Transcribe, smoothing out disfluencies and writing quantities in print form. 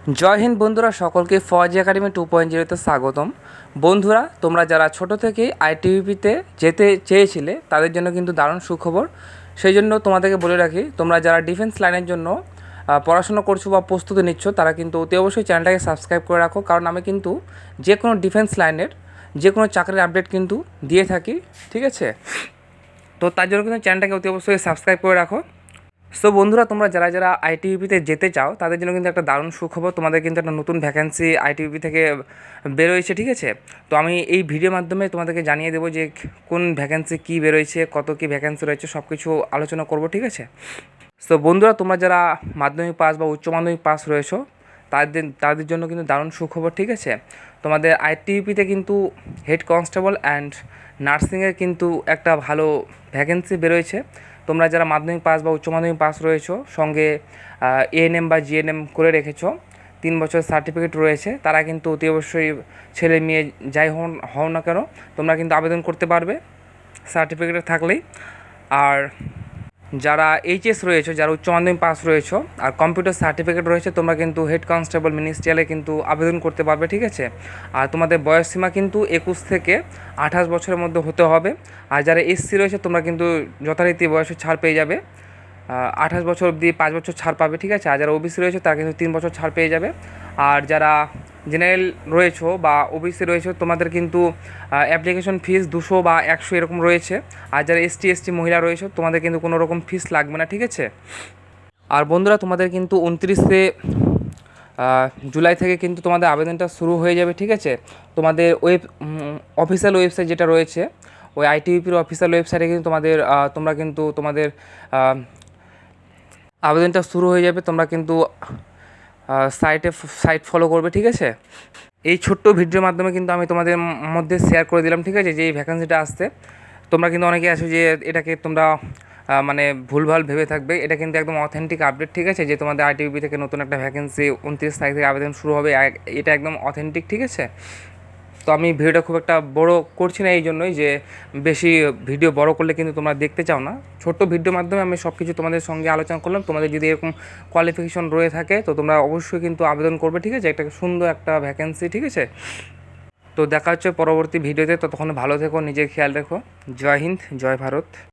জয় হিন্দ বন্ধুরা, সকলকে ফৌজ একাডেমি 2.0-তে স্বাগতম। বন্ধুরা, তোমরা যারা ছোট থেকেই আইটিবিপিতে যেতে চেয়েছিলে তাদের জন্য কিন্তু দারুণ সুখবর। সেই জন্য তোমাদেরকে বলে রাখি, তোমরা যারা ডিফেন্স লাইনের জন্য পড়াশোনা করছো বা প্রস্তুতি নিচ্ছ তারা কিন্তু অতি অবশ্যই চ্যানেলটাকে সাবস্ক্রাইব করে রাখো, কারণ আমি কিন্তু যে কোনো ডিফেন্স লাইনের যে কোনো চাকরির আপডেট কিন্তু দিয়ে থাকি, ঠিক আছে? তো তার জন্য কিন্তু চ্যানেলটাকে অতি অবশ্যই সাবস্ক্রাইব করে রাখো। সো বন্ধুরা, তোমরা যারা যারা আইটিবিপিতে যেতে চাও তাদের জন্য কিন্তু একটা দারুণ সুখবর, তোমাদের কিন্তু একটা নতুন ভ্যাকেন্সি আইটিবিপি থেকে বেরোয়েছে, ঠিক আছে? তো আমি এই ভিডিওর মাধ্যমে তোমাদেরকে জানিয়ে দেবো যে কোন ভ্যাকেন্সি কী বেরোয়েছে, কত কী ভ্যাকেন্সি রয়েছে, সব কিছু আলোচনা করব, ঠিক আছে? সো বন্ধুরা, তোমরা যারা মাধ্যমিক পাস বা উচ্চ মাধ্যমিক পাস রয়েছো তাদের জন্য কিন্তু দারুণ সুখবর, ঠিক আছে? তোমাদের আইটিবিপিতে কিন্তু হেড কনস্টেবল অ্যান্ড নার্সিংয়ের কিন্তু একটা ভালো ভ্যাকেন্সি বেরোয়েছে। তোমরা যারা মাধ্যমিক পাস বা উচ্চ মাধ্যমিক পাস রয়েছো, সঙ্গে এএনএম বা জিএনএম করে রেখেছো, 3 বছর সার্টিফিকেট রয়েছে, তারা কিন্তু অতি অবশ্যই ছেলে মেয়ে যাই হও না কেন তোমরা কিন্তু আবেদন করতে পারবে সার্টিফিকেট থাকলেই। আর যারা এইচএস রয়েছে, যারা উচ্চ মাধ্যমিক পাস রয়েছে আর কম্পিউটার সার্টিফিকেট রয়েছে, তোমরা কিন্তু হেড কনস্টেবল মিনিস্ট্রিয়ালে কিন্তু আবেদন করতে পারবে, ঠিক আছে? আর তোমাদের বয়সসীমা কিন্তু 21 থেকে 28 বছরের মধ্যে হতে হবে। আর যারা এসসি রয়েছে তোমরা কিন্তু যথারীতি বয়সে ছাড় পেয়ে যাবে, 28 বছর অবধি 5 বছর ছাড় পাবে, ঠিক আছে? আর যারা ওবিসি রয়েছে তারা কিন্তু 3 বছর ছাড় পেয়ে যাবে। আর যারা জেনারেল রয়েছে বা ওবিসি রয়েছে তোমাদের কিন্তু অ্যাপ্লিকেশন ফিস 200 বা 100 এরকম রয়েছে। আর যারা এসটি মহিলা রয়েছে তোমাদের কিন্তু কোনো রকম ফিস লাগবে না, ঠিক আছে? আর বন্ধুরা, তোমাদের কিন্তু 29শে জুলাই থেকে কিন্তু তোমাদের আবেদনটা শুরু হয়ে যাবে, ঠিক আছে? তোমাদের অফিসিয়াল ওয়েবসাইট যেটা রয়েছে, ওই আইটিবিপির অফিসিয়াল ওয়েবসাইটে কিন্তু তোমরা কিন্তু তোমাদের আবেদনটা শুরু হয়ে যাবে। তোমরা কিন্তু সাইট ফলো করবে, ঠিক আছে? এই ছোট্ট ভিডিওর মাধ্যমে কিন্তু আমি তোমাদের মধ্যে শেয়ার করে দিলাম, ঠিক আছে, যে এই ভ্যাকেন্সিটা আসছে। তোমরা কিন্তু অনেকে আছো যে এটাকে তোমরা মানে ভুলভাল ভেবে থাকবে, এটা কিন্তু একদম অথেন্টিক আপডেট, ঠিক আছে? যে তোমাদের আইটিবিপি থেকে নতুন একটা ভ্যাকেন্সি 29 তারিখ থেকে আবেদন শুরু হবে, এটা একদম অথেন্টিক, ঠিক আছে? তো আমি ভিডিওটা খুব একটা বড় করছি না এই জন্যই যে বেশি ভিডিও বড় করলে কিন্তু তোমরা দেখতে চাও না। ছোট্ট ভিডিওর মাধ্যমে আমি সব কিছু তোমাদের সঙ্গে আলোচনা করলাম। তোমাদের যদি এরকম কোয়ালিফিকেশন রয়ে থাকে তো তোমরা অবশ্যই কিন্তু আবেদন করবে, ঠিক আছে? একটা সুন্দর একটা ভ্যাকেন্সি, ঠিক আছে? তো দেখা হচ্ছে পরবর্তী ভিডিওতে। ততক্ষণ ভালো থেকো, নিজের খেয়াল রেখো। জয় হিন্দ, জয় ভারত।